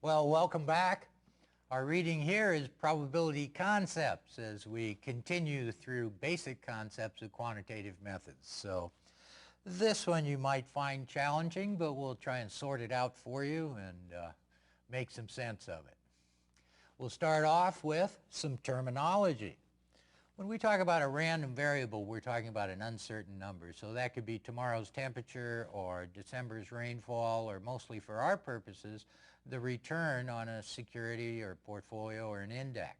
Well, welcome back. Our reading here is probability concepts as we continue through basic concepts of quantitative methods. So this one you might find challenging, but we'll try and sort it out for you and make some sense of it. We'll start off with some terminology. When we talk about a random variable, we're talking about an uncertain number. So that could be tomorrow's temperature or December's rainfall, or mostly for our purposes, the return on a security or portfolio or an index.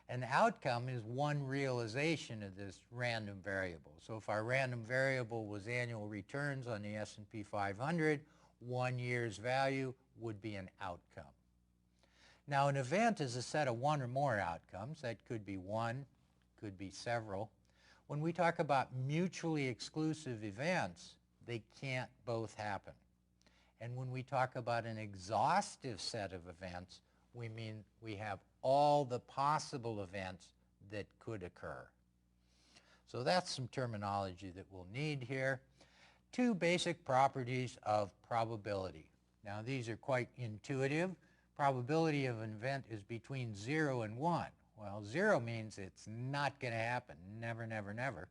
An outcome is one realization of this random variable. So if our random variable was annual returns on the S&P 500, 1 year's value would be an outcome. Now, an event is a set of one or more outcomes. That could be one, could be several. When we talk about mutually exclusive events, they can't both happen. And when we talk about an exhaustive set of events, we mean we have all the possible events that could occur. So that's some terminology that we'll need here. Two basic properties of probability. Now, these are quite intuitive. Probability of an event is between 0 and 1. Well, 0 means it's not going to happen, never, never, never.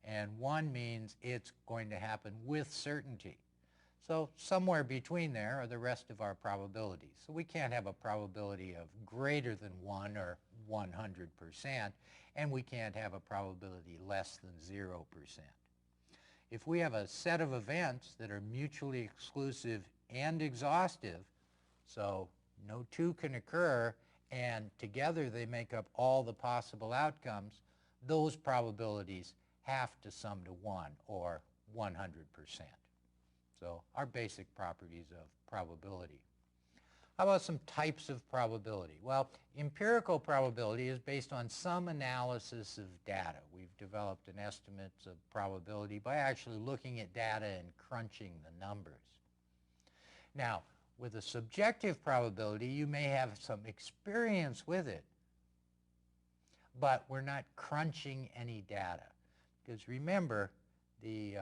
And 1 means it's going to happen with certainty. So somewhere between there are the rest of our probabilities. So we can't have a probability of greater than 1 or 100%, and we can't have a probability less than 0%. If we have a set of events that are mutually exclusive and exhaustive, so no two can occur, and together they make up all the possible outcomes, those probabilities have to sum to 1 or 100%. So our basic properties of probability. How about some types of probability? Well, empirical probability is based on some analysis of data. We've developed an estimate of probability by actually looking at data and crunching the numbers. Now, with a subjective probability, you may have some experience with it, but we're not crunching any data. Because remember, the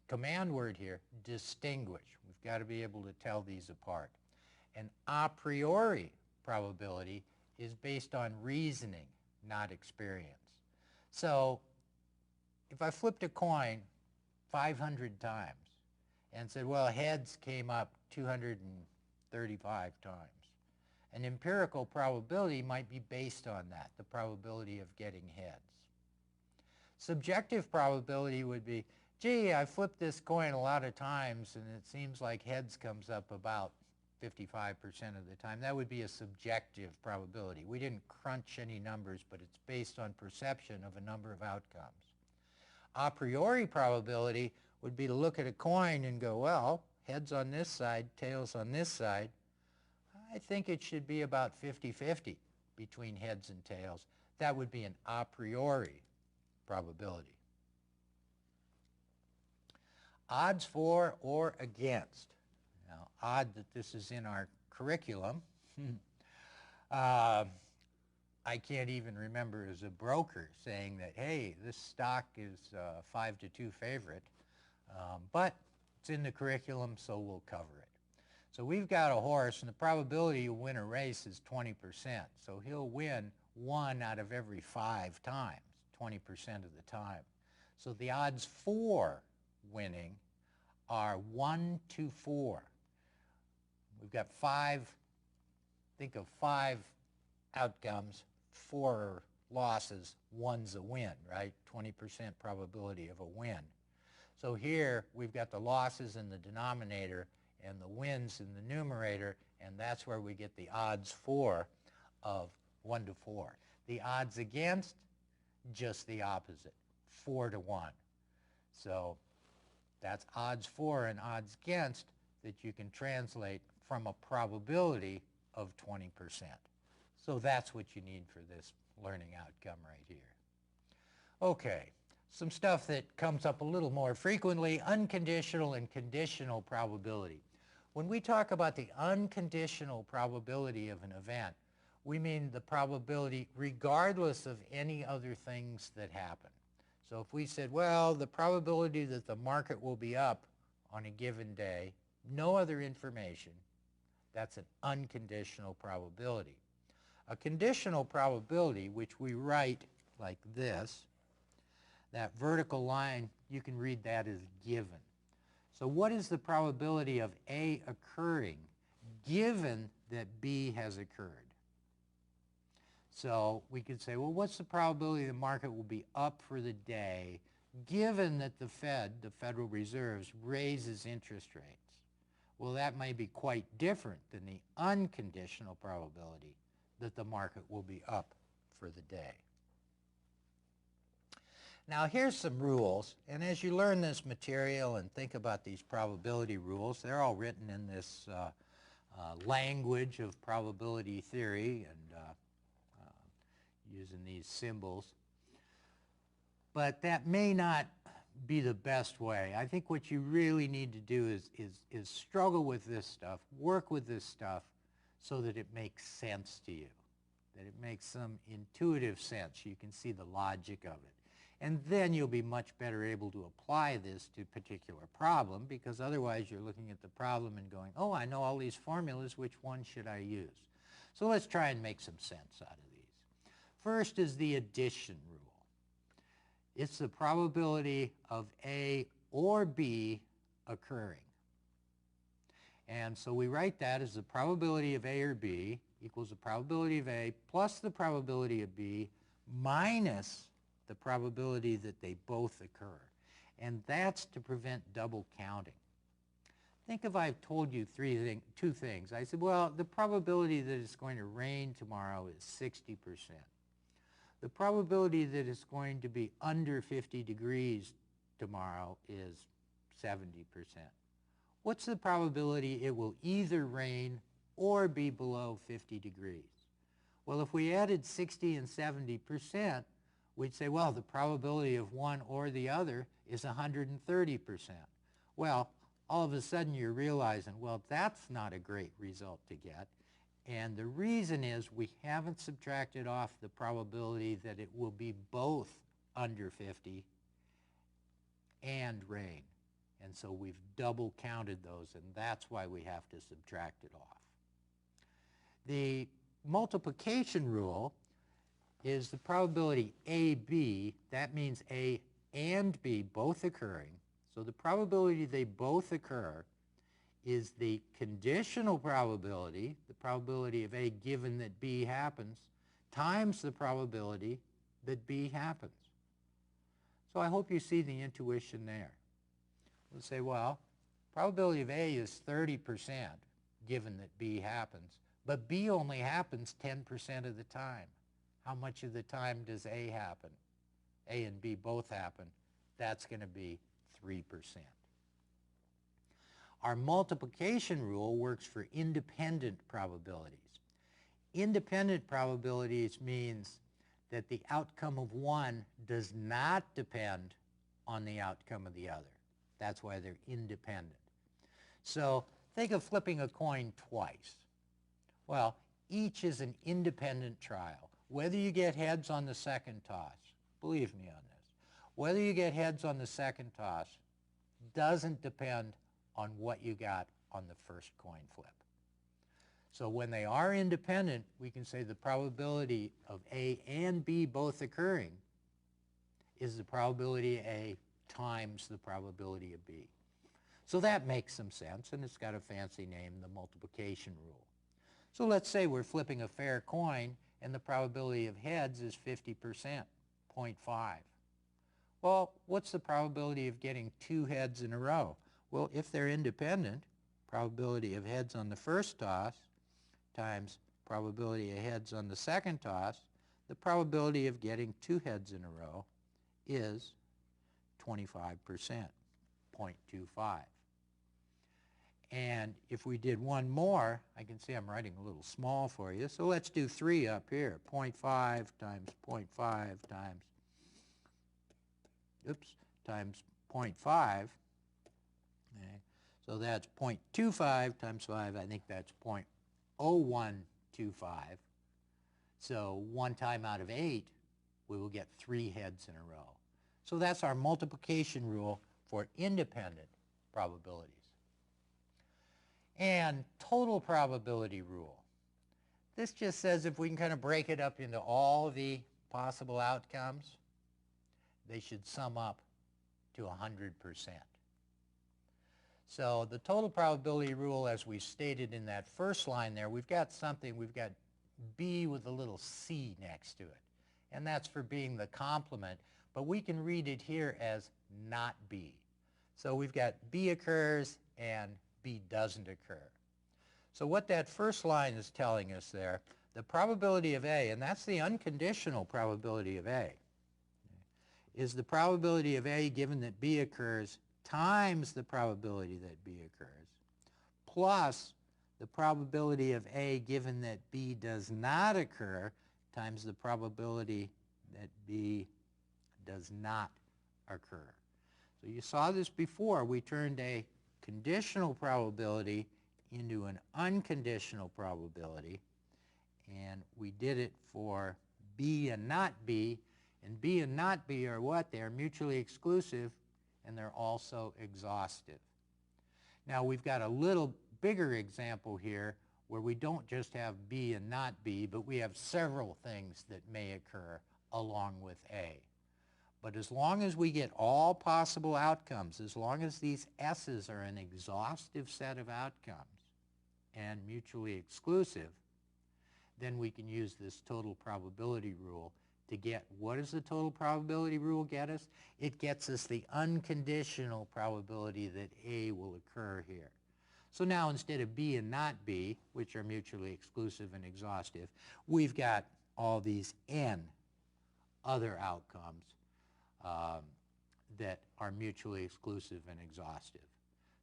command word here, distinguish. We've got to be able to tell these apart. An a priori probability is based on reasoning, not experience. So if I flipped a coin 500 times and said, well, heads came up 235 times, an empirical probability might be based on that, the probability of getting heads. Subjective probability would be, gee, I flipped this coin a lot of times and it seems like heads comes up about 55% of the time. That would be a subjective probability. We didn't crunch any numbers, but it's based on perception of a number of outcomes. A priori probability would be to look at a coin and go, well, heads on this side, tails on this side. I think it should be about 50-50 between heads and tails. That would be an a priori probability. Odds for or against. Now, odd that this is in our curriculum. I can't even remember as a broker saying that, hey, this stock is a 5-2 favorite, but it's in the curriculum, so we'll cover it. So we've got a horse, and the probability he'll win a race is 20%. So he'll win 1 out of every 5 times, 20% of the time. So the odds for winning are 1 to 4. We've got 5, think of 5 outcomes, 4 losses, 1's a win, right? 20% probability of a win. So here we've got the losses in the denominator and the wins in the numerator, and that's where we get the odds for of 1 to 4. The odds against, just the opposite, 4 to 1. So that's odds for and odds against that you can translate from a probability of 20%. So that's what you need for this learning outcome right here. Okay, some stuff that comes up a little more frequently, unconditional and conditional probability. When we talk about the unconditional probability of an event, we mean the probability regardless of any other things that happen. So if we said, well, the probability that the market will be up on a given day, no other information, That's an unconditional probability. A conditional probability, which we write like this, that vertical line, you can read that as given. So what is the probability of A occurring given that B has occurred? So we could say, well, what's the probability the market will be up for the day given that the Fed, the Federal Reserve, raises interest rates? Well, that may be quite different than the unconditional probability that the market will be up for the day. Now here's some rules, and as you learn this material and think about these probability rules, they're all written in this language of probability theory and using these symbols. But that may not be the best way. I think what you really need to do is struggle with this stuff, work with this stuff so that it makes sense to you, that it makes some intuitive sense. You can see the logic of it. And then you'll be much better able to apply this to a particular problem, because otherwise you're looking at the problem and going, oh, I know all these formulas, which one should I use? So let's try and make some sense out of these. First is the addition rule. It's the probability of A or B occurring. And so we write that as the probability of A or B equals the probability of A plus the probability of B minus the probability that they both occur. And that's to prevent double counting. Think if I've told you two things. I said, well, the probability that it's going to rain tomorrow is 60%. The probability that it's going to be under 50 degrees tomorrow is 70%. What's the probability it will either rain or be below 50 degrees? Well, if we added 60 and 70%, we'd say, well, the probability of one or the other is 130%. Well, all of a sudden you're realizing, well, that's not a great result to get. And the reason is we haven't subtracted off the probability that it will be both under 50 and rain. And so we've double counted those, and that's why we have to subtract it off. The multiplication rule is the probability AB. That means A and B both occurring. So the probability they both occur is the conditional probability, the probability of A given that B happens, times the probability that B happens. So I hope you see the intuition there. We'll say, well, probability of A is 30% given that B happens, but B only happens 10% of the time. How much of the time does A happen? A and B both happen. That's going to be 3%. Our multiplication rule works for independent probabilities. Independent probabilities means that the outcome of one does not depend on the outcome of the other. That's why they're independent. So think of flipping a coin twice. Well, each is an independent trial. Whether you get heads on the second toss, believe me on this, whether you get heads on the second toss doesn't depend on what you got on the first coin flip. So when they are independent, we can say the probability of A and B both occurring is the probability of A times the probability of B. So that makes some sense, and it's got a fancy name, the multiplication rule. So let's say we're flipping a fair coin and the probability of heads is 50%, 0.5. Well, what's the probability of getting two heads in a row? Well, if they're independent, probability of heads on the first toss times probability of heads on the second toss, the probability of getting two heads in a row is 25%, 0.25. And if we did one more, I can see I'm writing a little small for you, so let's do 3 up here. 0.5 times 0.5 times, times 0.5. Okay. So that's 0.25 times 5. I think that's 0.0125. So one time out of 8, we will get 3 heads in a row. So that's our multiplication rule for independent probabilities. And total probability rule. This just says if we can kind of break it up into all the possible outcomes, they should sum up to 100%. So the total probability rule, as we stated in that first line there, we've got B with a little c next to it. And that's for being the complement, but we can read it here as not B. So we've got B occurs and B doesn't occur. So what that first line is telling us there, the probability of A, and that's the unconditional probability of A, is the probability of A given that B occurs times the probability that B occurs, plus the probability of A given that B does not occur times the probability that B does not occur. So you saw this before. We turned a conditional probability into an unconditional probability, and we did it for B and not B, and B and not B are what? They're mutually exclusive, and they're also exhaustive. Now we've got a little bigger example here where we don't just have B and not B, but we have several things that may occur along with A. But as long as we get all possible outcomes, as long as these S's are an exhaustive set of outcomes and mutually exclusive, then we can use this total probability rule to get, what does the total probability rule get us? It gets us the unconditional probability that A will occur here. So now instead of B and not B, which are mutually exclusive and exhaustive, we've got all these N other outcomes that are mutually exclusive and exhaustive.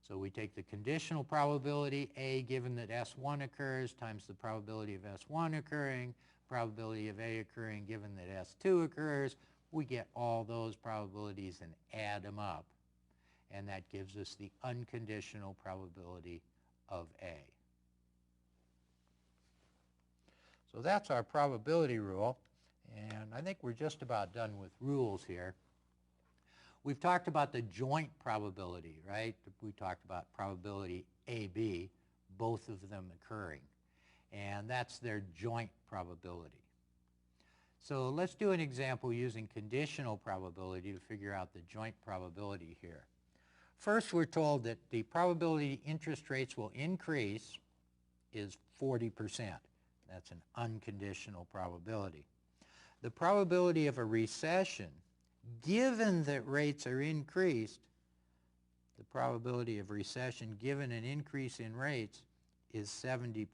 So we take the conditional probability, A given that S1 occurs, times the probability of S1 occurring, probability of A occurring given that S2 occurs. We get all those probabilities and add them up, and that gives us the unconditional probability of A. So that's our probability rule, and I think we're just about done with rules here. We've talked about the joint probability, right? We talked about probability AB, both of them occurring, and that's their joint probability. So let's do an example using conditional probability to figure out the joint probability here. First, we're told that the probability interest rates will increase is 40%. That's an unconditional probability. The probability of a recession, given that rates are increased, the probability of recession given an increase in rates is 70%.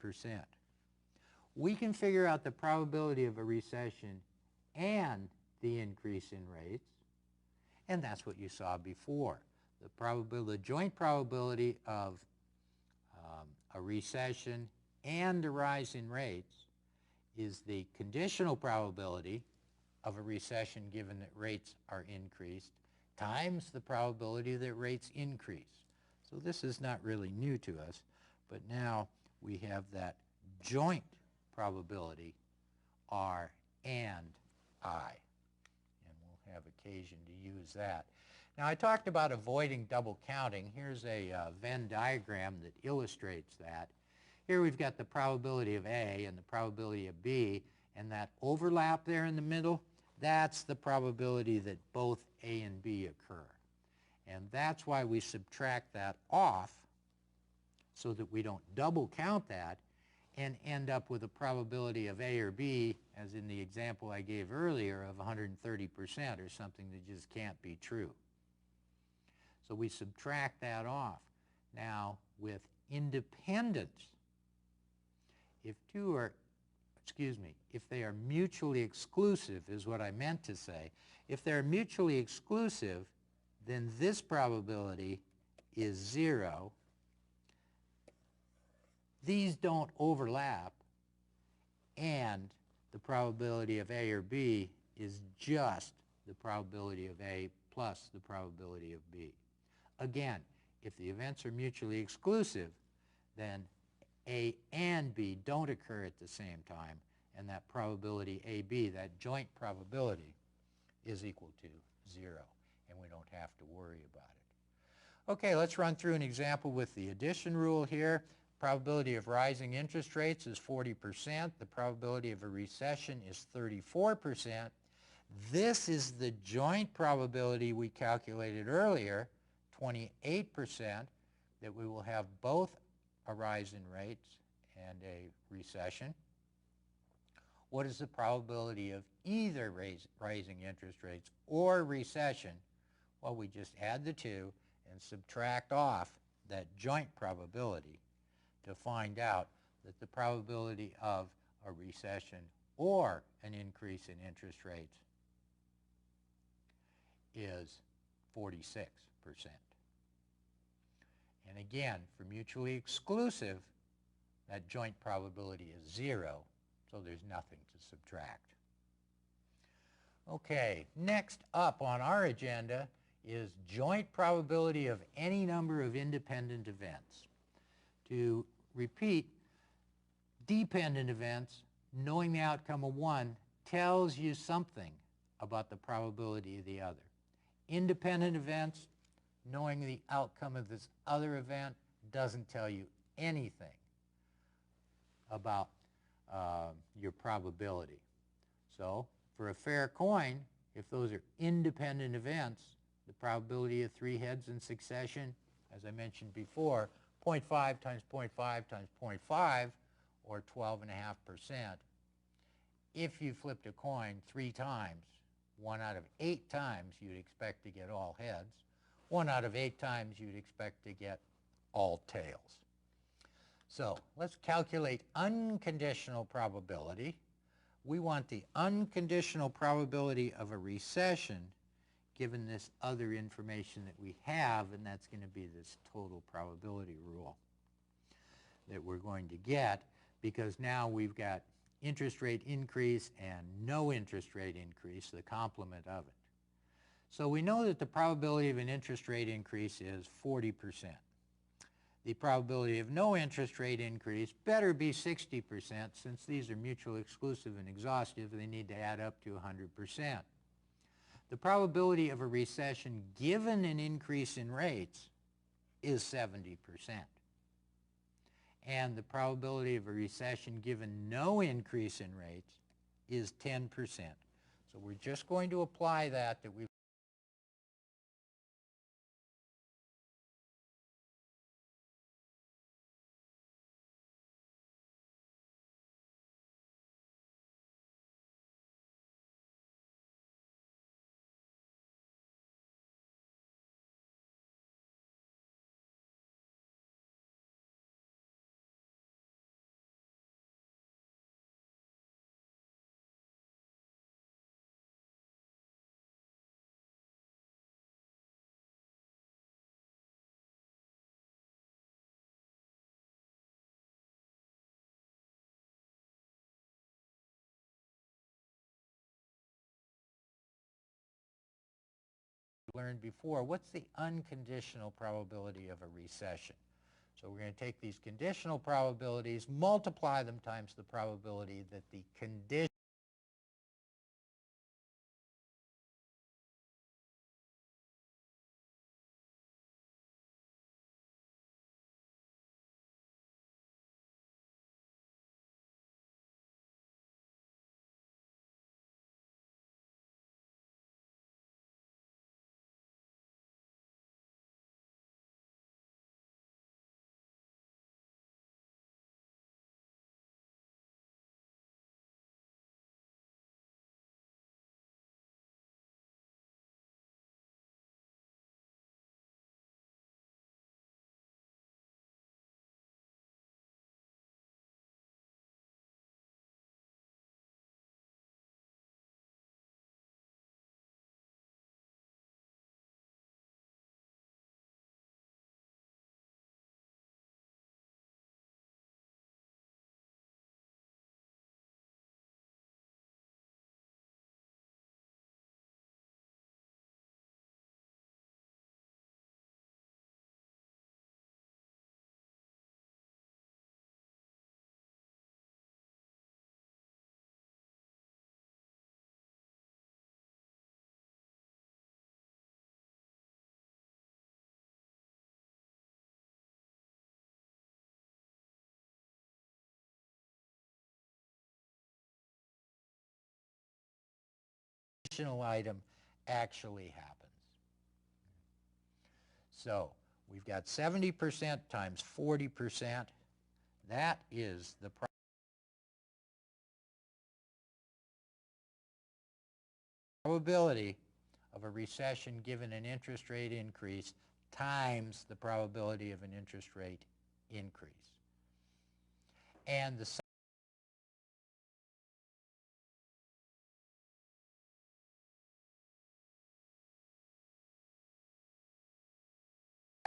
We can figure out the probability of a recession and the increase in rates, and that's what you saw before. The joint probability of a recession and a rise in rates is the conditional probability of a recession given that rates are increased times the probability that rates increase. So this is not really new to us, but now we have that joint probability R and I, and we'll have occasion to use that. Now I talked about avoiding double counting. Here's a Venn diagram that illustrates that. Here we've got the probability of A and the probability of B, and that overlap there in the middle, that's the probability that both A and B occur. And that's why we subtract that off so that we don't double count that and end up with a probability of A or B, as in the example I gave earlier, of 130% or something that just can't be true. So we subtract that off. Now with independence, if they are mutually exclusive is what I meant to say. If they're mutually exclusive, then this probability is 0. These don't overlap, and the probability of A or B is just the probability of A plus the probability of B. Again, if the events are mutually exclusive, then A and B don't occur at the same time, and that probability AB, that joint probability, is equal to 0, and we don't have to worry about it. Okay, let's run through an example with the addition rule here. probability of rising interest rates is 40%. The probability of a recession is 34%. This is the joint probability we calculated earlier, 28%, that we will have both a rise in rates and a recession. What is the probability of either rising interest rates or recession? Well, we just add the two and subtract off that joint probability to find out that the probability of a recession or an increase in interest rates is 46%. And again, for mutually exclusive, that joint probability is 0, so there's nothing to subtract. Okay, next up on our agenda is joint probability of any number of independent events. To repeat, dependent events, knowing the outcome of one tells you something about the probability of the other. Independent events, knowing the outcome of this other event doesn't tell you anything about your probability. So for a fair coin, if those are independent events, the probability of 3 heads in succession, as I mentioned before, 0.5 times 0.5 times 0.5, or 12.5%. If you flipped a coin 3 times, 1 out of 8 times you'd expect to get all heads. 1 out of 8 times you'd expect to get all tails. So let's calculate unconditional probability. We want the unconditional probability of a recession given this other information that we have, and that's going to be this total probability rule that we're going to get, because now we've got interest rate increase and no interest rate increase, the complement of it. So we know that the probability of an interest rate increase is 40%. The probability of no interest rate increase better be 60%, since these are mutually exclusive and exhaustive, they need to add up to 100%. The probability of a recession given an increase in rates is 70%. And the probability of a recession given no increase in rates is 10%. So we're just going to apply that we've learned before. What's the unconditional probability of a recession? So we're going to take these conditional probabilities, multiply them times the probability that the condition additional item actually happens. So we've got 70% times 40%. That is the probability of a recession given an interest rate increase times the probability of an interest rate increase. And the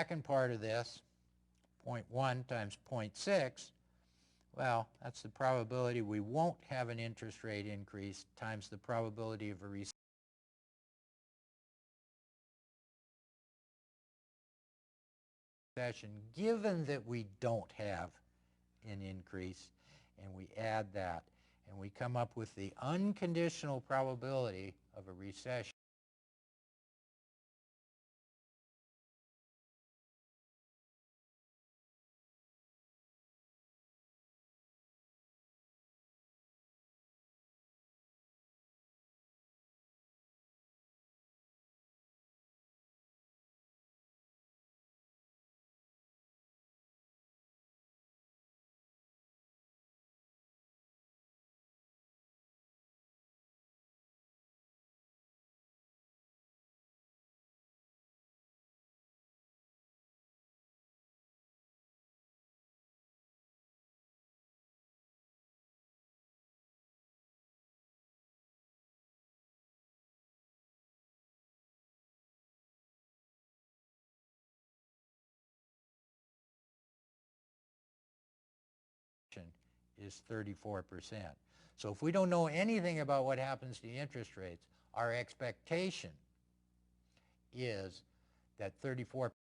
second part of this, 0.1 times 0.6, well, that's the probability we won't have an interest rate increase times the probability of a recession given that we don't have an increase, and we add that, and we come up with the unconditional probability of a recession is 34%. So if we don't know anything about what happens to the interest rates, our expectation is that 34%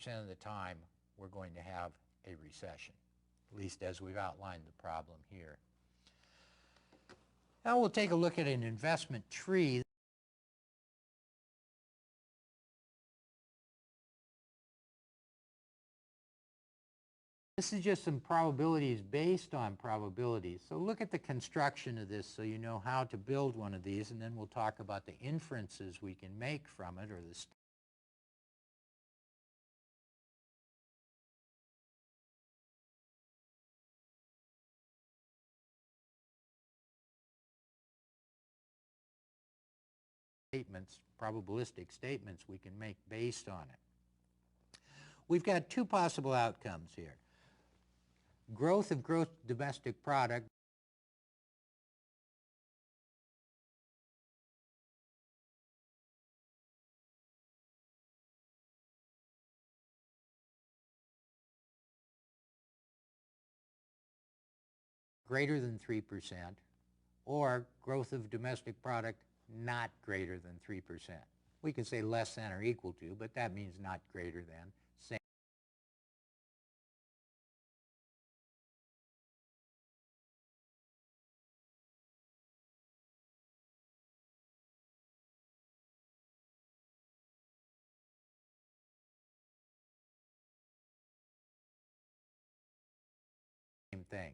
of the time we're going to have a recession, at least as we've outlined the problem here. Now we'll take a look at an investment tree. This is just some probabilities based on probabilities. So look at the construction of this so you know how to build one of these, and then we'll talk about the inferences we can make from it, or the statements, probabilistic statements we can make based on it. We've got two possible outcomes here. Growth of gross domestic product greater than 3%, or growth of domestic product not greater than 3%. We can say less than or equal to, but that means not greater than. Same thing.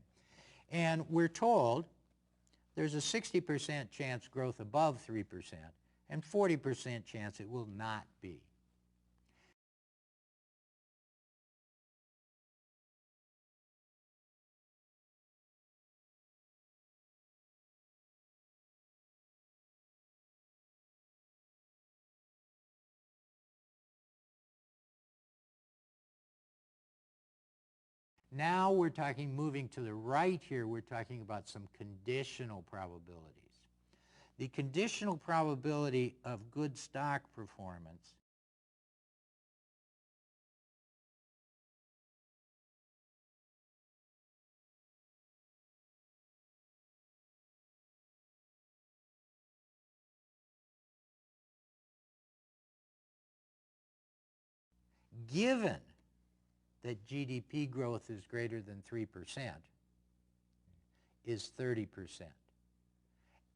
And we're told there's a 60% chance growth above 3% and 40% chance it will not be. Now we're talking, moving to the right here, we're talking about some conditional probabilities. The conditional probability of good stock performance given that GDP growth is greater than 3% is 30%.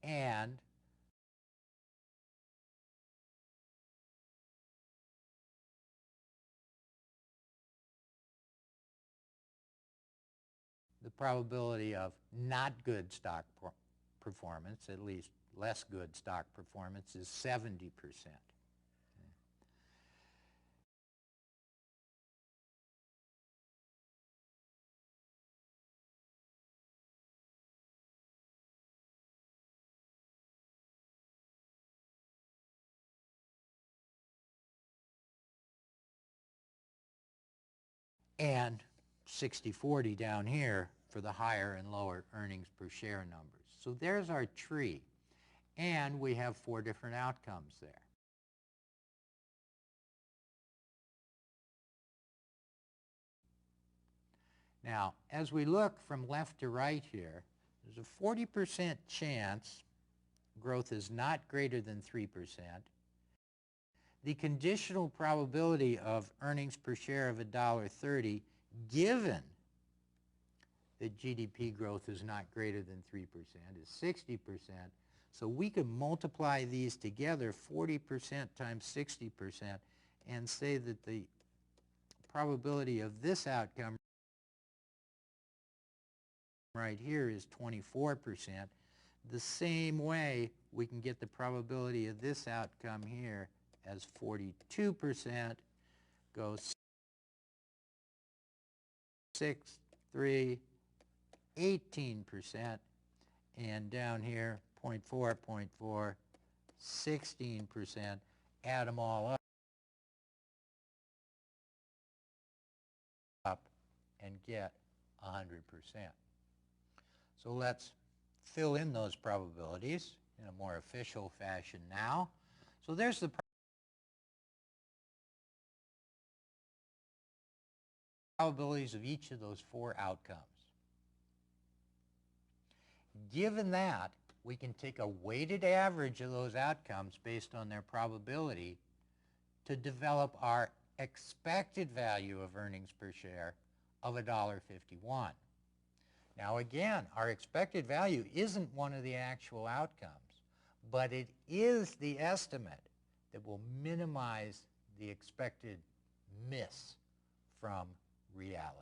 And the probability of not good stock performance, at least less good stock performance, is 70%. And 60-40 down here for the higher and lower earnings per share numbers. So there's our tree. And we have 4 different outcomes there. Now, as we look from left to right here, there's a 40% chance growth is not greater than 3%. The conditional probability of earnings per share of $1.30 given that GDP growth is not greater than 3% is 60%. So we can multiply these together, 40% times 60%, and say that the probability of this outcome right here is 24%. The same way we can get the probability of this outcome here as 42%, goes 6, 3, 18%, and down here 0.4, 0.4, 16%, add them all up and get 100%. So let's fill in those probabilities in a more official fashion now. So there's the probabilities of each of those 4 outcomes. Given that, we can take a weighted average of those outcomes based on their probability to develop our expected value of earnings per share of $1.51. Now again, our expected value isn't one of the actual outcomes, but it is the estimate that will minimize the expected miss from reality.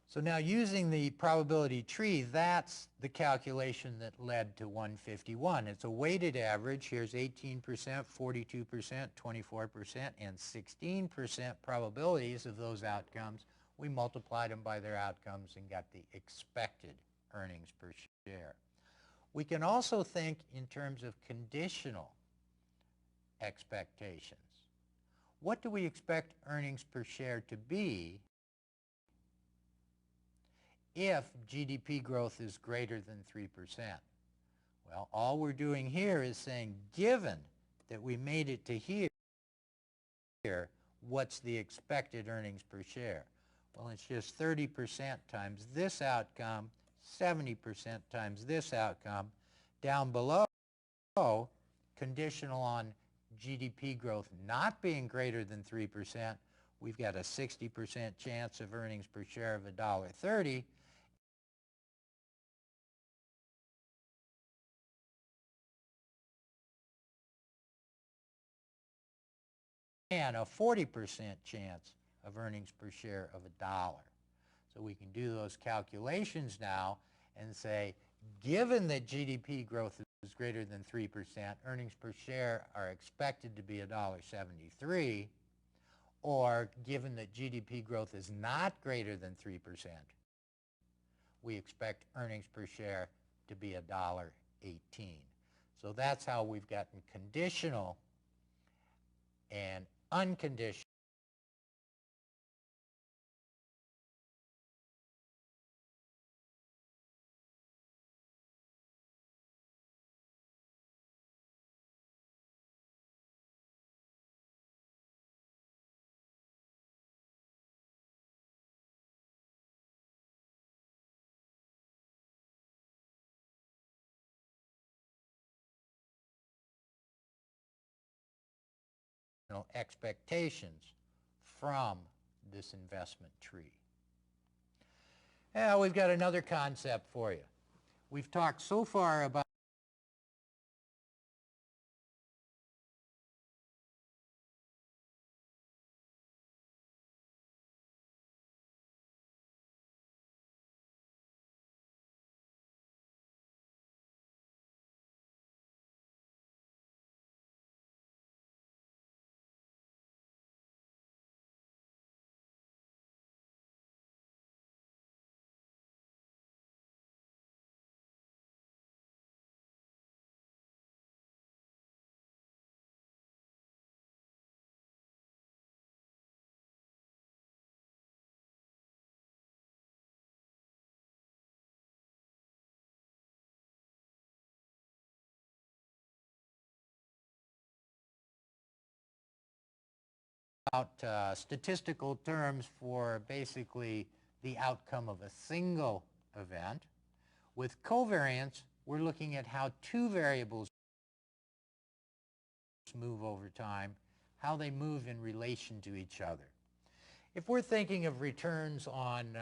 So now using the probability tree, that's the calculation that led to 151. It's a weighted average. Here's 18%, 42%, 24%, and 16% probabilities of those outcomes. We multiplied them by their outcomes and got the expected earnings per share. We can also think in terms of conditional expectations. What do we expect earnings per share to be if GDP growth is greater than 3%? Well, all we're doing here is saying, given that we made it to here, what's the expected earnings per share? Well, it's just 30% times this outcome, 70% times this outcome. Down below, conditional on GDP growth not being greater than 3%, we've got a 60% chance of earnings per share of $1.30. And a 40% chance of earnings per share of $1. So we can do those calculations now and say, given that GDP growth is greater than 3%, earnings per share are expected to be $1.73, or given that GDP growth is not greater than 3%, we expect earnings per share to be $1.18. So that's how we've gotten conditional and unconditional expectations from this investment tree. Now we've got another concept for you. We've talked so far about statistical terms for basically the outcome of a single event. With covariance, we're looking at how two variables move over time, how they move in relation to each other. If we're thinking of returns on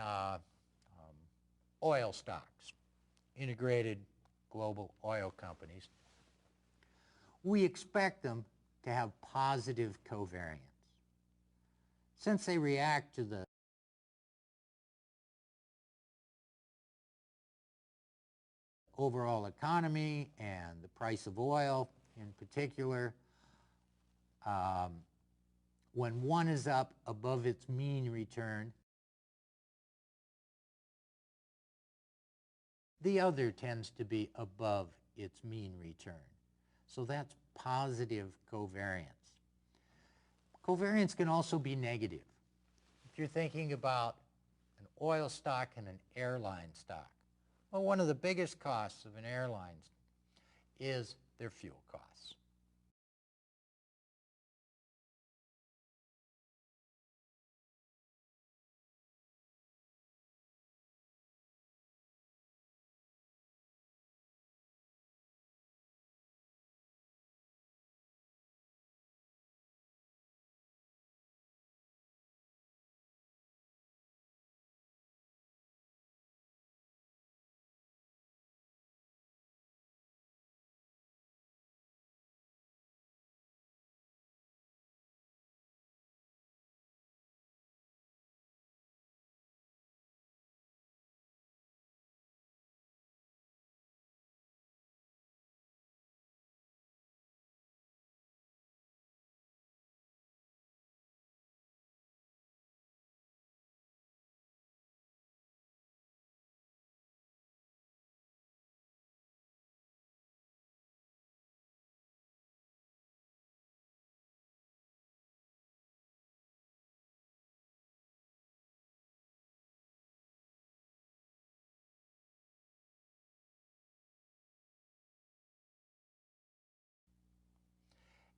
oil stocks, integrated global oil companies, we expect them to have positive covariance. Since they react to the overall economy and the price of oil in particular, when one is up above its mean return, the other tends to be above its mean return. So that's positive covariance. Covariance can also be negative. If you're thinking about an oil stock and an airline stock, well, one of the biggest costs of an airline is their fuel costs.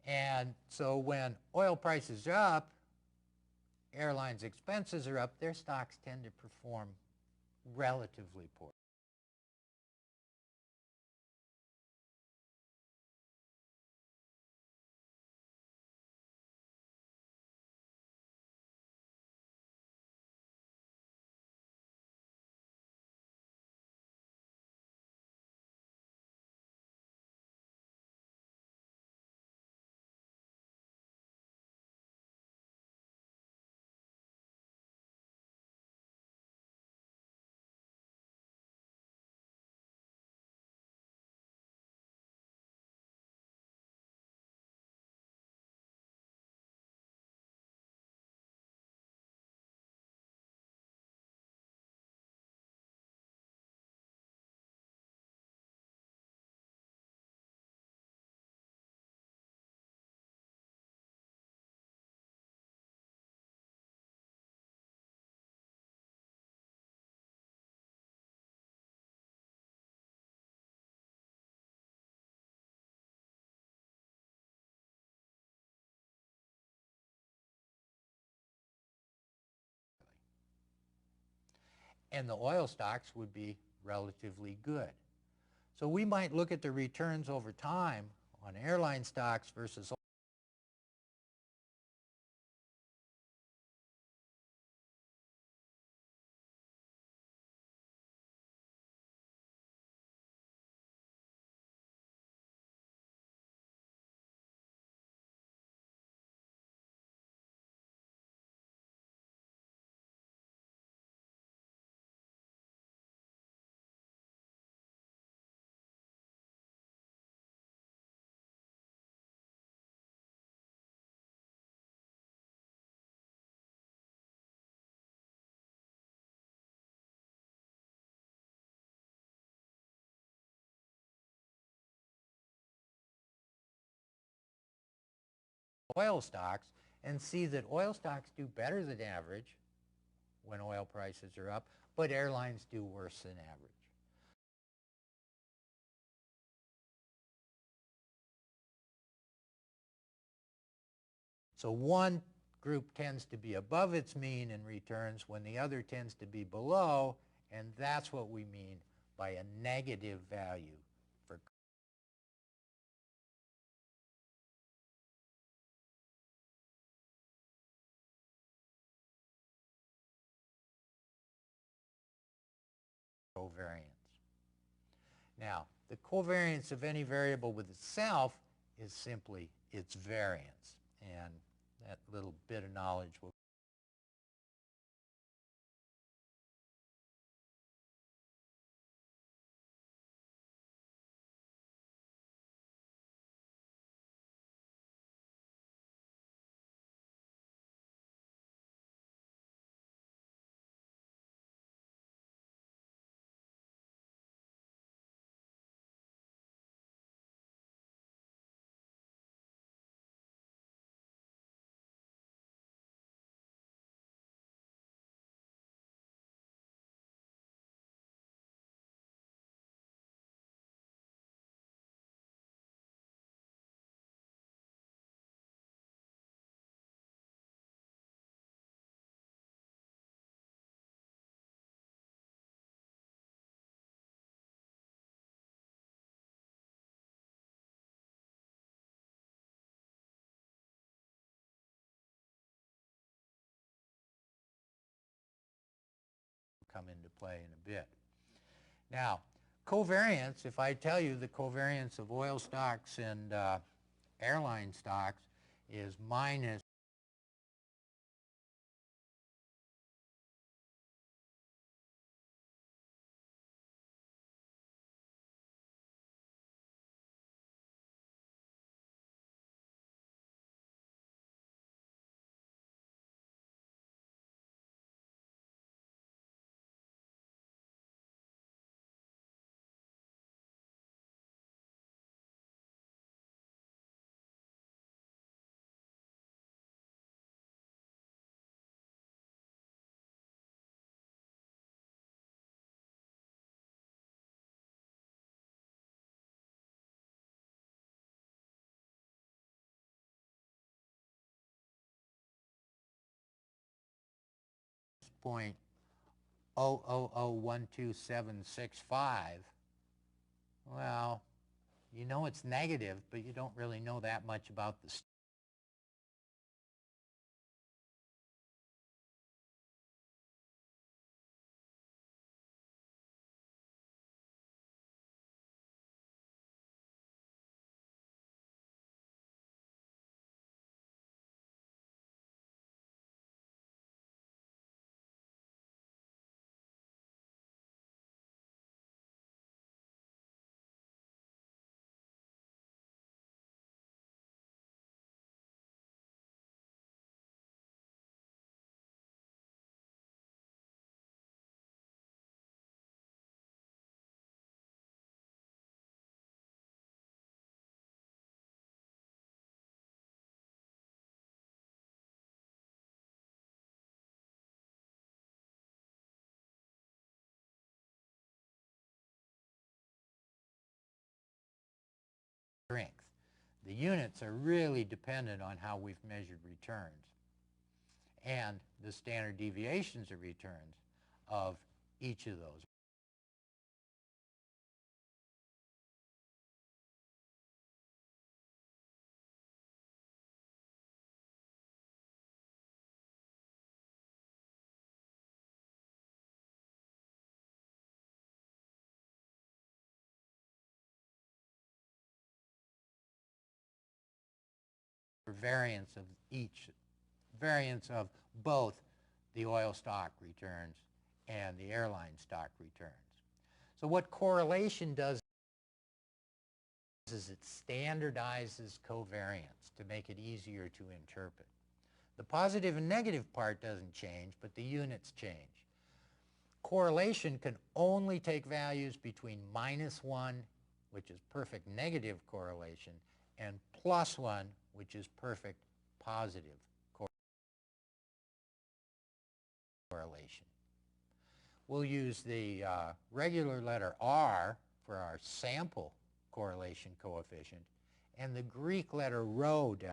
And so when oil prices are up, airlines' expenses are up, their stocks tend to perform relatively poor. and the oil stocks would be relatively good. So we might look at the returns over time on airline stocks versus oil stocks and see that oil stocks do better than average when oil prices are up, but airlines do worse than average. So one group tends to be above its mean in returns when the other tends to be below, and that's what we mean by a negative value for covariance. Now, the covariance of any variable with itself is simply its variance, and that little bit of knowledge will come into play in a bit. Now, covariance, if I tell you the covariance of oil stocks and airline stocks is minus point 0.0012765, well, you know it's negative, but you don't really know that much about the strength. The units are really dependent on how we've measured returns and the standard deviations of returns of each of those. Variance of each, variance of both the oil stock returns and the airline stock returns. So what correlation does is it standardizes covariance to make it easier to interpret. The positive and negative part doesn't change, but the units change. Correlation can only take values between -1, which is perfect negative correlation, and +1, which is perfect positive correlation. We'll use the regular letter R for our sample correlation coefficient and the Greek letter rho down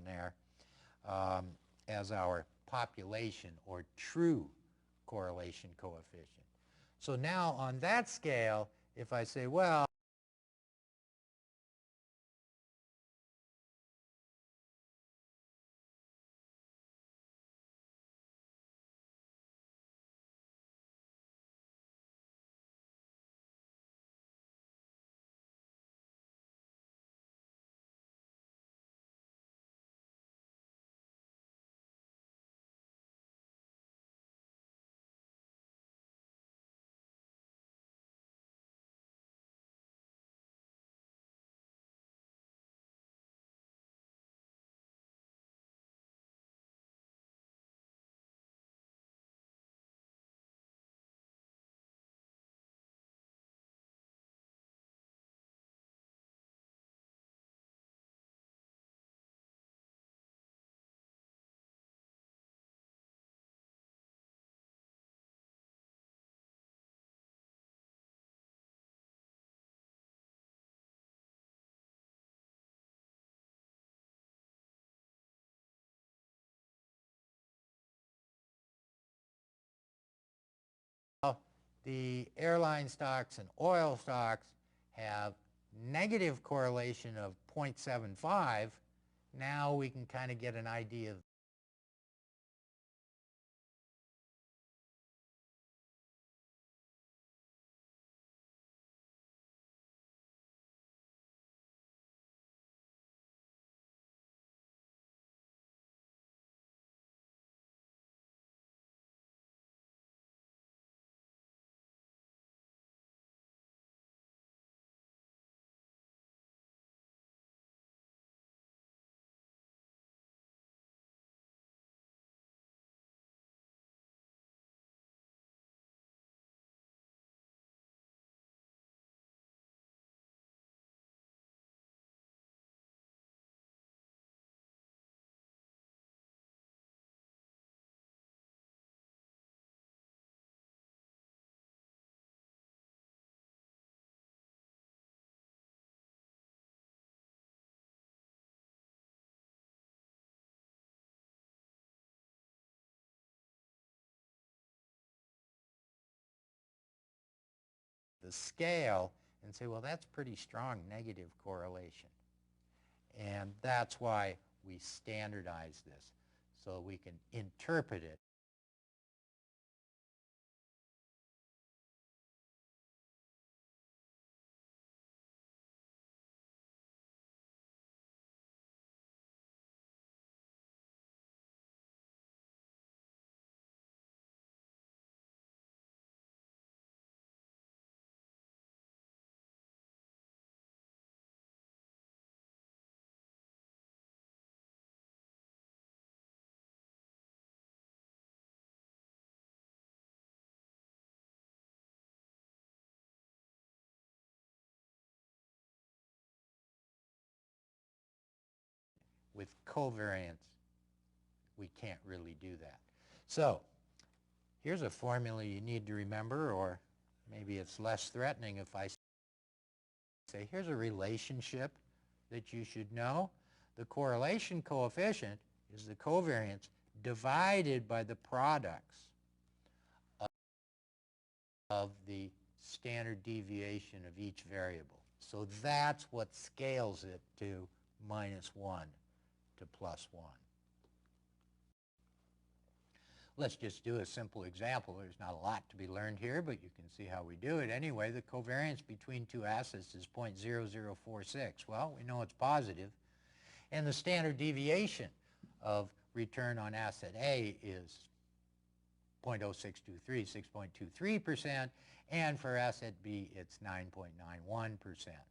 there as our population or true correlation coefficient. So now on that scale, if I say, well, the airline stocks and oil stocks have negative correlation of 0.75, now we can kind of get an idea of the scale and say, well, that's pretty strong negative correlation. And that's why we standardize this, so we can interpret it with covariance, we can't really do that. So here's a formula you need to remember, or maybe it's less threatening if I say here's a relationship that you should know. The correlation coefficient is the covariance divided by the products of the standard deviation of each variable. So that's what scales it to -1 to +1. Let's just do a simple example. There's not a lot to be learned here, but you can see how we do it. Anyway, the covariance between two assets is 0.0046. Well, we know it's positive. And the standard deviation of return on asset A is 0.0623, 6.23%, and for asset B, it's 9.91%.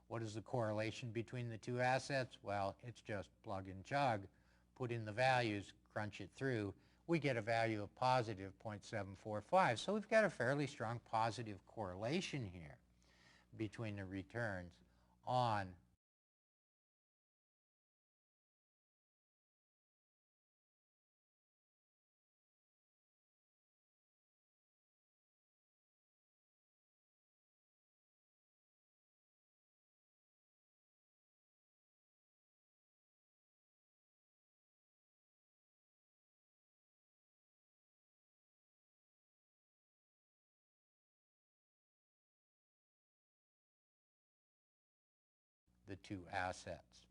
What is the correlation between the two assets? Well, it's just plug and chug, put in the values, crunch it through. We get a value of positive 0.745. So we've got a fairly strong positive correlation here between the returns on the two assets.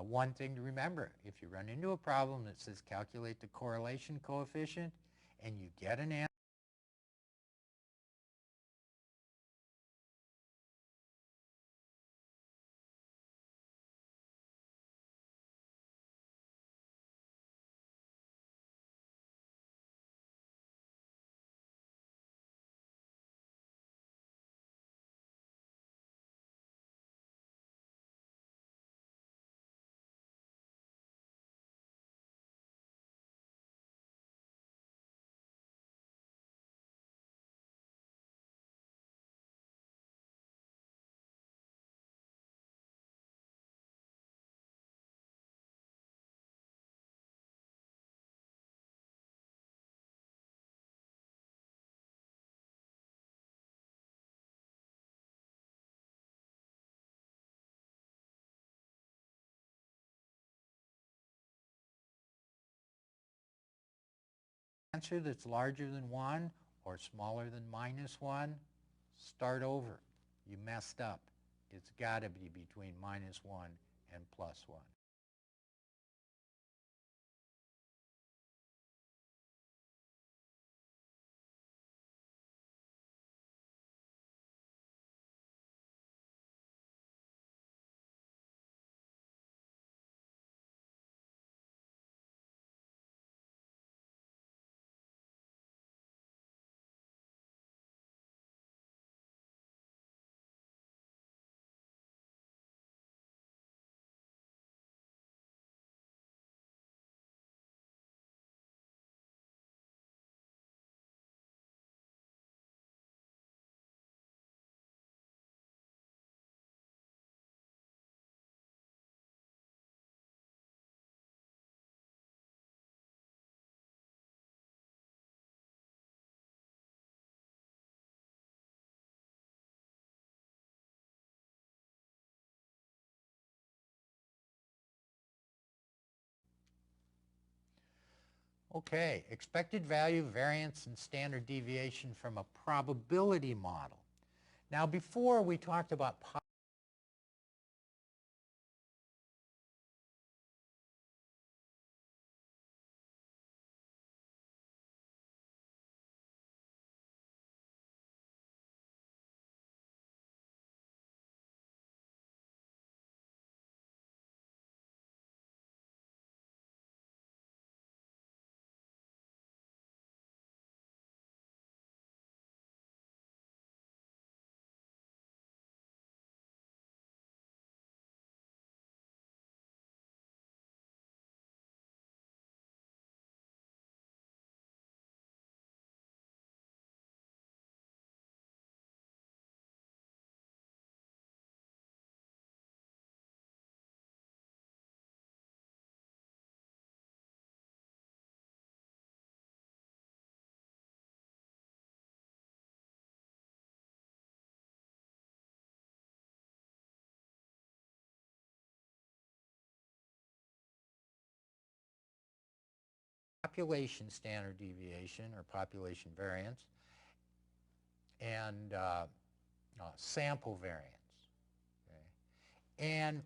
One thing to remember, if you run into a problem that says calculate the correlation coefficient and you get an answer answer that's larger than 1 or smaller than -1, start over. You messed up. It's got to be between -1 and +1. Okay, expected value, variance, and standard deviation from a probability model. Now before we talked about population standard deviation or population variance and sample variance. Okay? And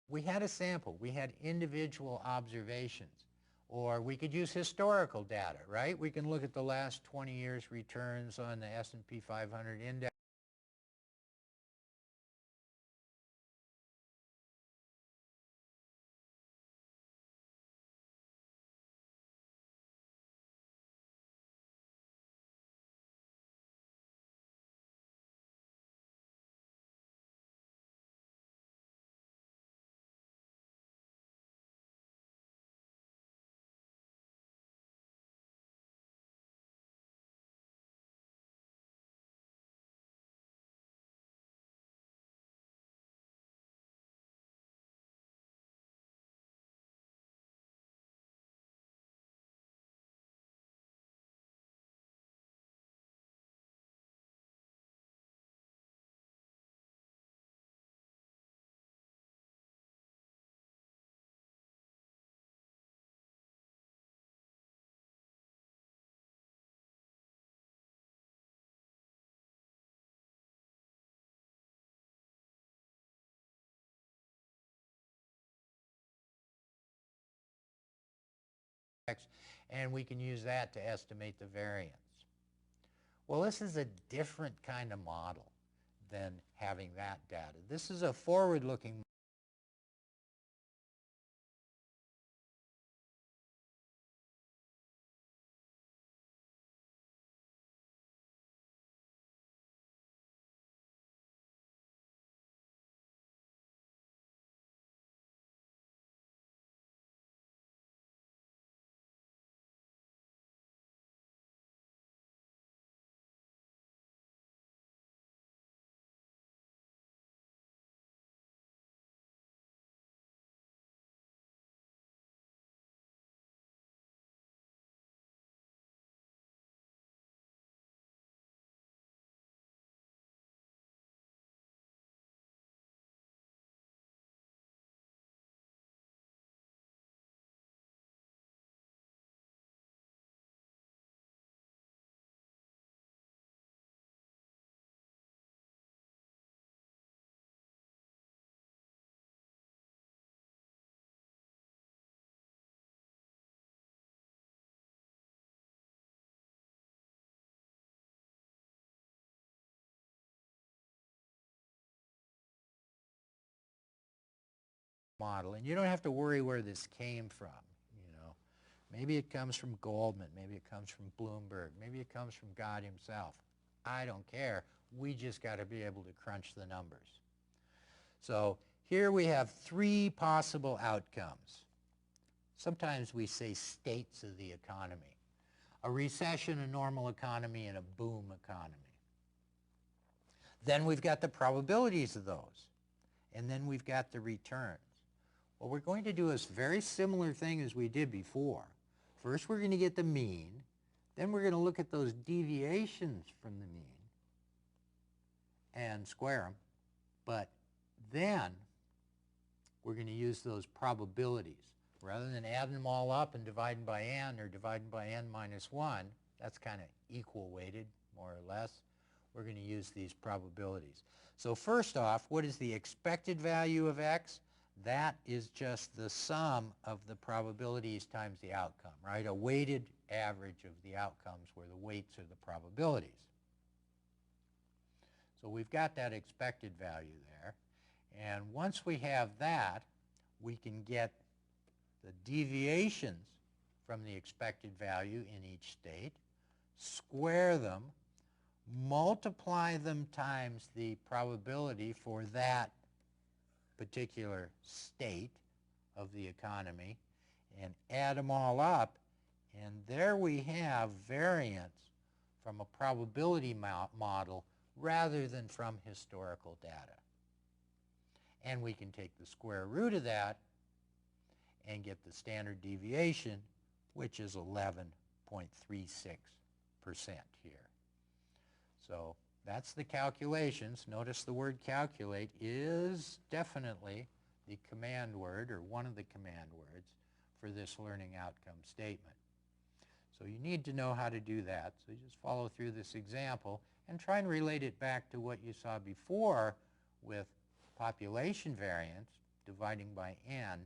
we had a sample. We had individual observations. Or we could use historical data, right? We can look at the last 20 years returns on the S&P 500 index. And we can use that to estimate the variance. Well, this is a different kind of model than having that data. This is a forward-looking model, and you don't have to worry where this came from. You know, maybe it comes from Goldman, maybe it comes from Bloomberg, maybe it comes from God himself. I don't care. We just got to be able to crunch the numbers. So here we have three possible outcomes. Sometimes we say states of the economy. A recession, a normal economy, and a boom economy. Then we've got the probabilities of those. And then we've got the returns. What we're going to do is a very similar thing as we did before. First we're going to get the mean. Then we're going to look at those deviations from the mean and square them. But then we're going to use those probabilities. Rather than adding them all up and dividing by n or dividing by n minus 1, that's kind of equal weighted, more or less. We're going to use these probabilities. So first off, what is the expected value of x? That is just the sum of the probabilities times the outcome, right? A weighted average of the outcomes where the weights are the probabilities. So we've got that expected value there. And once we have that, we can get the deviations from the expected value in each state, square them, multiply them times the probability for that particular state of the economy, and add them all up, and there we have variance from a probability model rather than from historical data. And we can take the square root of that and get the standard deviation, which is 11.36% here. So that's the calculations. Notice the word calculate is definitely the command word, or one of the command words, for this learning outcome statement. So you need to know how to do that. So you just follow through this example and try and relate it back to what you saw before with population variance, dividing by n,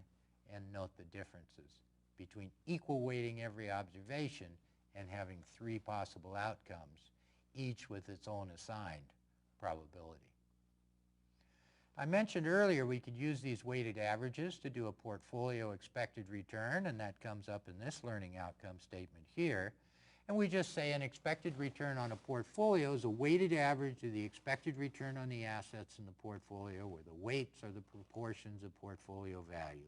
and note the differences between equal weighting every observation and having 3 possible outcomes, each with its own assigned probability. I mentioned earlier we could use these weighted averages to do a portfolio expected return, and that comes up in this learning outcome statement here. And we just say an expected return on a portfolio is a weighted average of the expected return on the assets in the portfolio, where the weights are the proportions of portfolio value.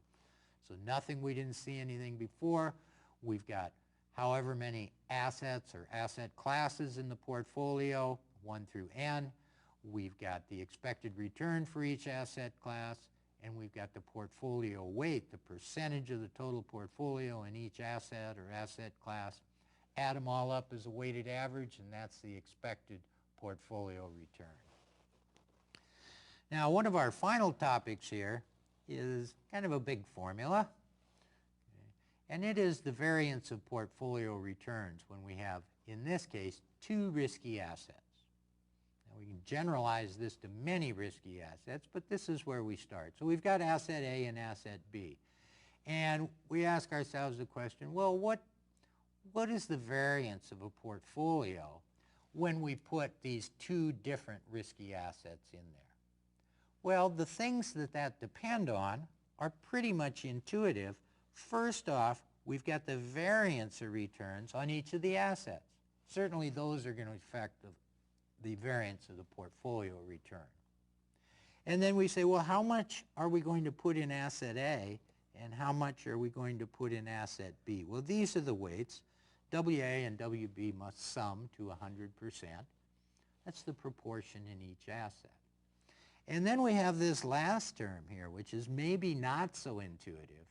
So nothing we didn't see anything before. We've got however many assets or asset classes in the portfolio, 1 through n. We've got the expected return for each asset class, and we've got the portfolio weight, the percentage of the total portfolio in each asset or asset class. Add them all up as a weighted average, and that's the expected portfolio return. Now, one of our final topics here is kind of a big formula, and it is the variance of portfolio returns when we have, in this case, 2 risky assets. Now, we can generalize this to many risky assets, but this is where we start. So we've got asset A and asset B, and we ask ourselves the question, well, what is the variance of a portfolio when we put these 2 different risky assets in there? Well, the things that depend on are pretty much intuitive. First off, we've got the variance of returns on each of the assets. Certainly those are going to affect the variance of the portfolio return. And then we say, well, how much are we going to put in asset A and how much are we going to put in asset B? Well, these are the weights. WA and WB must sum to 100%. That's the proportion in each asset. And then we have this last term here, which is maybe not so intuitive,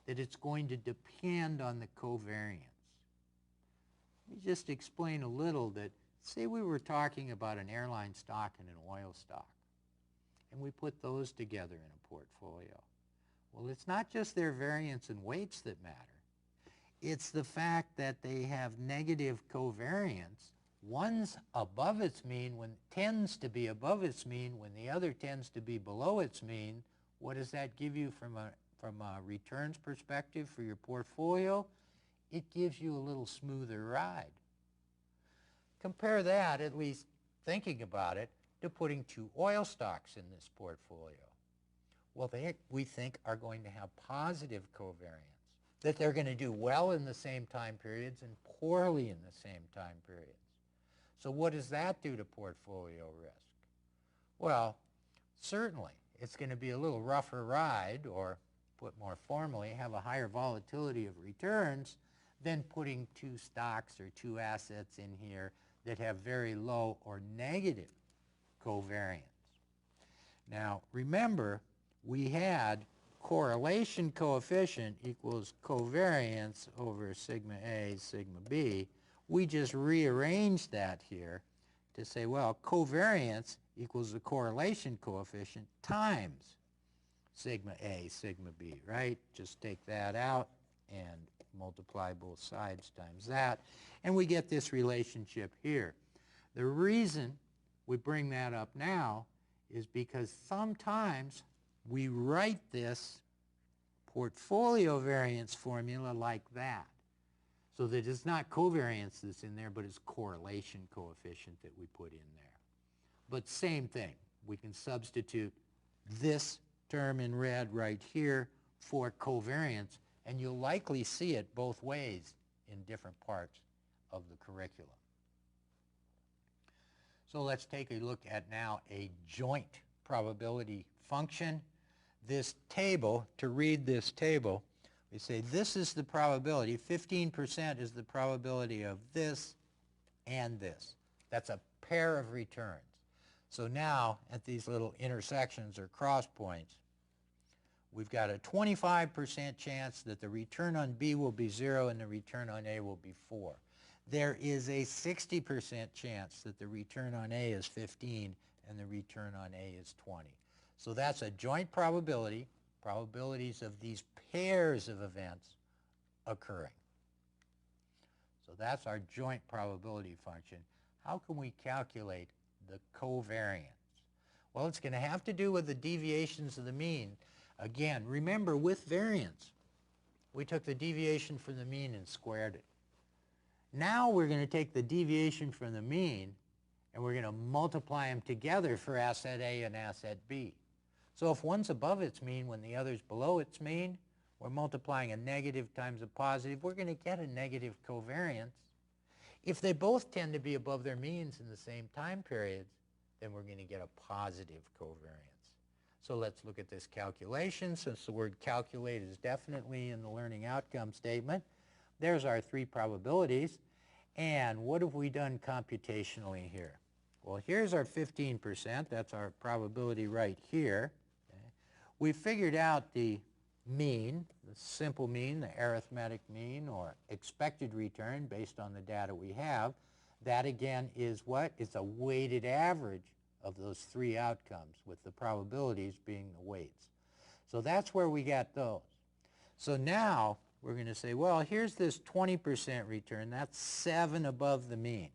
that it's going to depend on the covariance. Let me just explain a little that, say we were talking about an airline stock and an oil stock, and we put those together in a portfolio. Well, it's not just their variance and weights that matter. It's the fact that they have negative covariance. One's above its mean, tends to be above its mean, when the other tends to be below its mean. What does that give you from a returns perspective for your portfolio? It gives you a little smoother ride. Compare that, at least thinking about it, to putting 2 oil stocks in this portfolio. Well, we think are going to have positive covariance, that they're going to do well in the same time periods and poorly in the same time periods. So what does that do to portfolio risk? Well, certainly it's going to be a little rougher ride, or put more formally, have a higher volatility of returns than putting 2 stocks or 2 assets in here that have very low or negative covariance. Now, remember, we had correlation coefficient equals covariance over sigma A, sigma B. We just rearranged that here to say, well, covariance equals the correlation coefficient times sigma A, sigma B, right? Just take that out and multiply both sides times that, and we get this relationship here. The reason we bring that up now is because sometimes we write this portfolio variance formula like that, so that it's not covariance that's in there, but it's correlation coefficient that we put in there. But same thing. We can substitute this term in red right here for covariance, and you'll likely see it both ways in different parts of the curriculum. So let's take a look at now a joint probability function. This table, to read this table, we say this is the probability, 15% is the probability of this and this. That's a pair of returns. So now at these little intersections or cross points, we've got a 25% chance that the return on B will be 0 and the return on A will be 4. There is a 60% chance that the return on A is 15 and the return on A is 20. So that's a joint probability, probabilities of these pairs of events occurring. So that's our joint probability function. How can we calculate the covariance? Well, it's going to have to do with the deviations of the mean. Again, remember with variance, we took the deviation from the mean and squared it. Now we're going to take the deviation from the mean and we're going to multiply them together for asset A and asset B. So if one's above its mean when the other's below its mean, we're multiplying a negative times a positive, we're going to get a negative covariance. If they both tend to be above their means in the same time periods, then we're going to get a positive covariance. So let's look at this calculation. Since the word calculate is definitely in the learning outcome statement, there's our three probabilities. And what have we done computationally here? Well, here's our 15%. That's our probability right here. Okay. We figured out the mean, the simple mean, the arithmetic mean, or expected return based on the data we have. That again is what? It's a weighted average of those three outcomes, with the probabilities being the weights. So that's where we got those. So now we're going to say, well, here's this 20% return. That's 7 above the mean.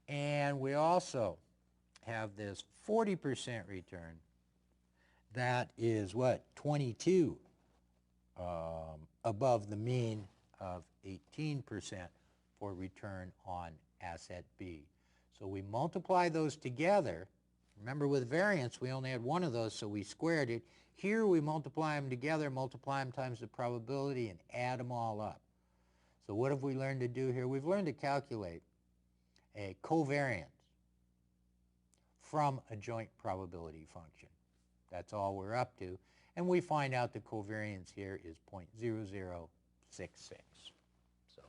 And we also have this 40% return. That is what? 22 above the mean of 18% for return on asset B. So we multiply those together. Remember with variance we only had one of those, so we squared it. Here we multiply them together, multiply them times the probability, and add them all up. So what have we learned to do here? We've learned to calculate a covariance from a joint probability function. That's all we're up to. And we find out the covariance here is 0.0066. So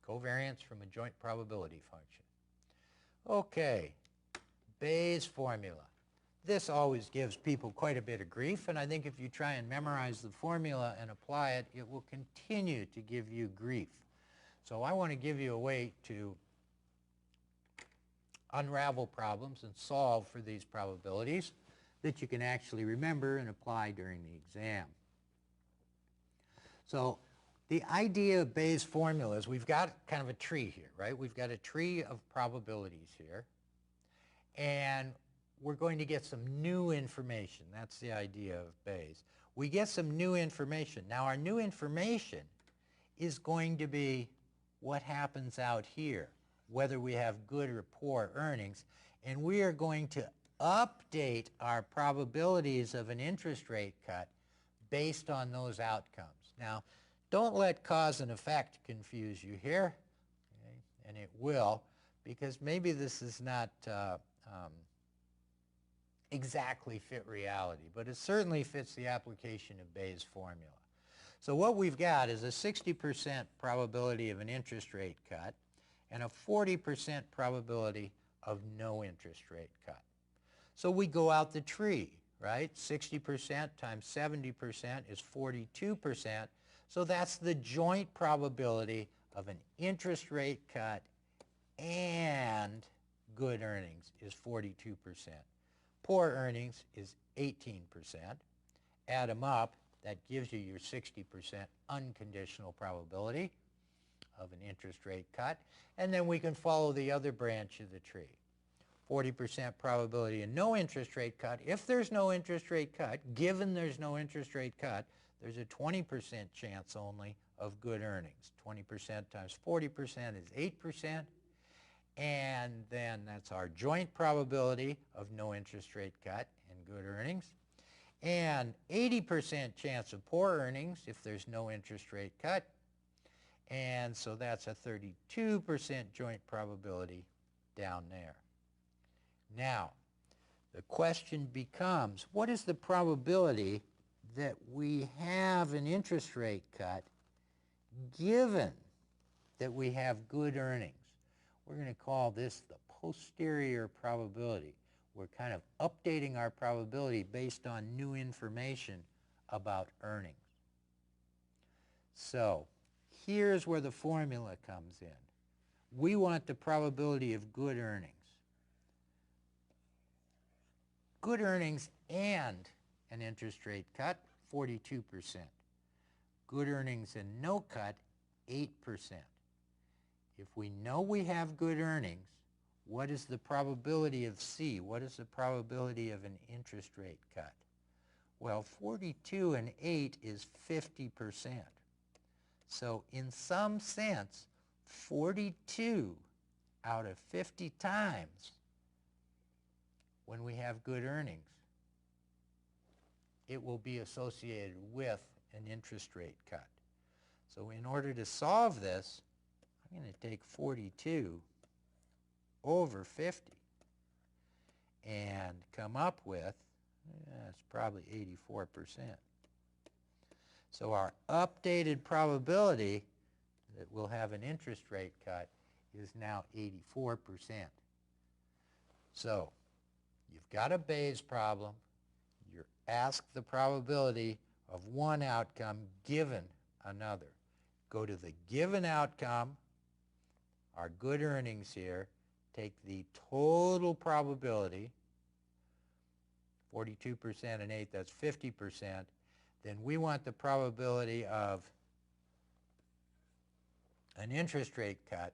covariance from a joint probability function. Okay, Bayes' formula. This always gives people quite a bit of grief, and I think if you try and memorize the formula and apply it, it will continue to give you grief. So I want to give you a way to unravel problems and solve for these probabilities that you can actually remember and apply during the exam. So the idea of Bayes' formula is we've got kind of a tree here, right? We've got a tree of probabilities here, and we're going to get some new information. That's the idea of Bayes. We get some new information. Now our new information is going to be what happens out here, whether we have good or poor earnings, and we are going to update our probabilities of an interest rate cut based on those outcomes. Now, don't let cause and effect confuse you here, okay? And it will, because maybe this is not exactly fit reality, but it certainly fits the application of Bayes' formula. So what we've got is a 60% probability of an interest rate cut and a 40% probability of no interest rate cut. So we go out the tree, right? 60% times 70% is 42%. So that's the joint probability of an interest rate cut and good earnings is 42%. Poor earnings is 18%. Add them up, that gives you your 60% unconditional probability of an interest rate cut. And then we can follow the other branch of the tree. 40% probability of no interest rate cut. If there's no interest rate cut, given there's no interest rate cut, there's a 20% chance only of good earnings. 20% times 40% is 8%. and then that's our joint probability of no interest rate cut and good earnings, and 80% chance of poor earnings if there's no interest rate cut, and so that's a 32% joint probability down there. Now, the question becomes, what is the probability that we have an interest rate cut given that we have good earnings? We're going to call this the posterior probability. We're kind of updating our probability based on new information about earnings. So here's where the formula comes in. We want the probability of good earnings. Good earnings and an interest rate cut, 42%. Good earnings and no cut, 8%. If we know we have good earnings, what is the probability of C? What is the probability of an interest rate cut? Well, 42 and 8 is 50%. So in some sense, 42 out of 50 times when we have good earnings, it will be associated with an interest rate cut. So in order to solve this, I'm going to take 42 over 50 and come up with, it's probably 84%. So our updated probability that we'll have an interest rate cut is now 84%. So you've got a Bayes problem. You're asked the probability of one outcome given another. Go to the given outcome, our good earnings here, take the total probability, 42% and 8, that's 50%. Then we want the probability of an interest rate cut.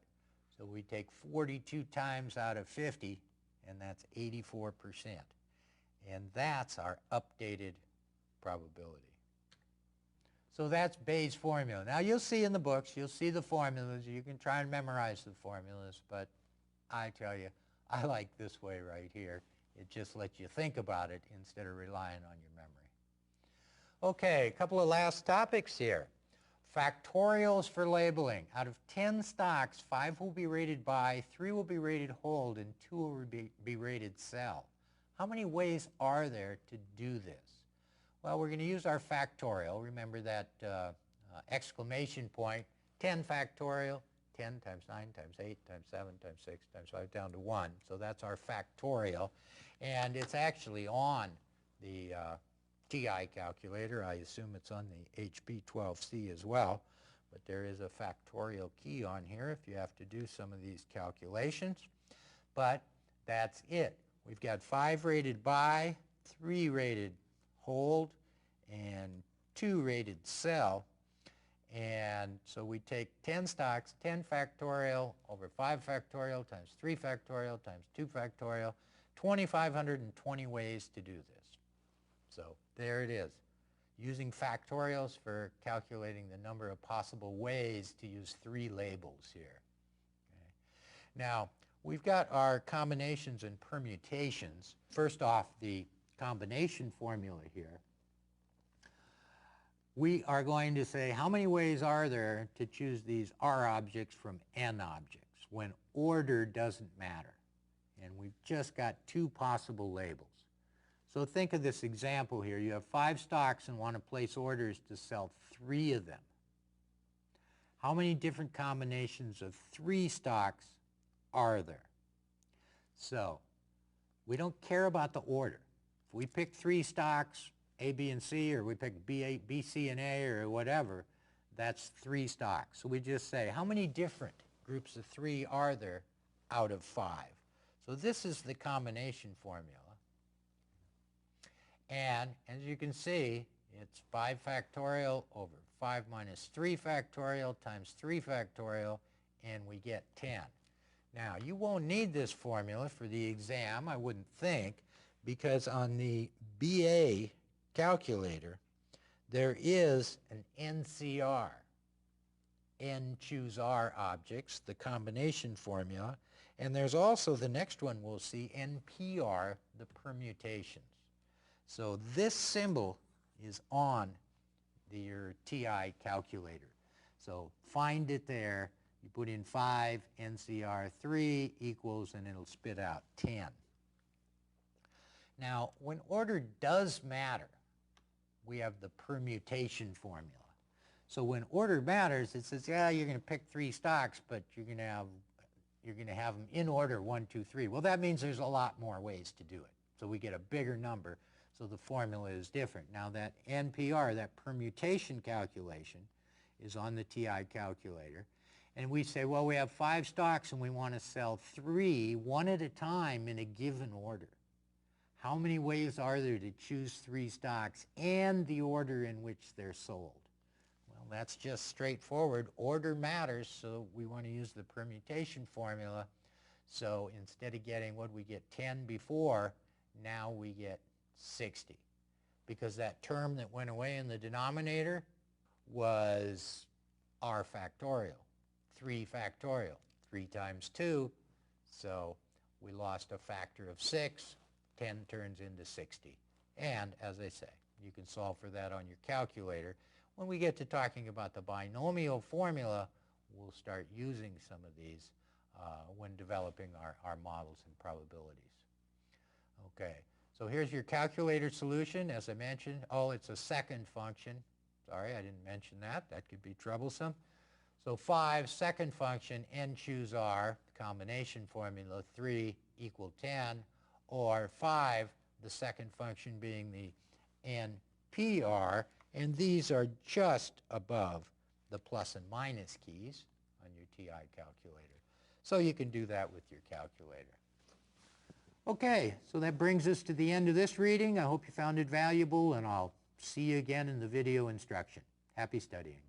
So we take 42 times out of 50, and that's 84%. And that's our updated probability. So that's Bayes' formula. Now you'll see in the books, you'll see the formulas. You can try and memorize the formulas, but I tell you, I like this way right here. It just lets you think about it instead of relying on your memory. Okay, a couple of last topics here. Factorials for labeling. Out of 10 stocks, 5 will be rated buy, 3 will be rated hold, and 2 will be rated sell. How many ways are there to do this? Well, we're going to use our factorial. Remember that exclamation point, 10 factorial, 10 times 9 times 8 times 7 times 6 times 5 down to 1. So that's our factorial. And it's actually on the TI calculator. I assume it's on the HP12C as well. But there is a factorial key on here if you have to do some of these calculations. But that's it. We've got 5 rated buy, 3 rated hold, and 2 rated sell. And so we take 10 stocks, 10 factorial over 5 factorial times 3 factorial times 2 factorial, 2,520 ways to do this. So there it is, using factorials for calculating the number of possible ways to use 3 labels here. Okay. Now, we've got our combinations and permutations. First off, the combination formula here. We are going to say how many ways are there to choose these R objects from N objects when order doesn't matter. And we've just got 2 possible labels. So think of this example here. You have 5 stocks and want to place orders to sell 3 of them. How many different combinations of 3 stocks are there? So we don't care about the order. If we pick 3 stocks, A, B, and C, or we pick B, C, and A, or whatever, that's 3 stocks. So we just say, how many different groups of 3 are there out of 5? So this is the combination formula. And as you can see, it's 5 factorial over 5 minus 3 factorial times 3 factorial, and we get 10. Now, you won't need this formula for the exam, I wouldn't think, because on the BA calculator, there is an NCR. N choose R objects, the combination formula, and there's also the next one we'll see, NPR, the permutations. So this symbol is on your TI calculator. So find it there, you put in 5, NCR 3 equals, and it'll spit out 10. Now, when order does matter, we have the permutation formula. So when order matters, it says, yeah, you're going to pick 3 stocks, but you're going to have them in order 1, 2, 3. Well, that means there's a lot more ways to do it. So we get a bigger number, so the formula is different. Now that NPR, that permutation calculation, is on the TI calculator. And we say, well, we have 5 stocks and we want to sell 3, one at a time in a given order. How many ways are there to choose 3 stocks and the order in which they're sold? Well, that's just straightforward. Order matters, so we want to use the permutation formula. So instead of getting, what we get, 10 before, now we get 60. Because that term that went away in the denominator was r factorial, 3 factorial, 3 times 2. So we lost a factor of 6. 10 turns into 60. And as I say, you can solve for that on your calculator. When we get to talking about the binomial formula, we'll start using some of these when developing our models and probabilities. Okay, so here's your calculator solution. As I mentioned, oh, it's a second function. Sorry, I didn't mention that. That could be troublesome. So 5, second function, n choose r, combination formula, 3 equal 10. Or 5, the second function being the NPR, and these are just above the plus and minus keys on your TI calculator. So you can do that with your calculator. Okay, so that brings us to the end of this reading. I hope you found it valuable, and I'll see you again in the video instruction. Happy studying.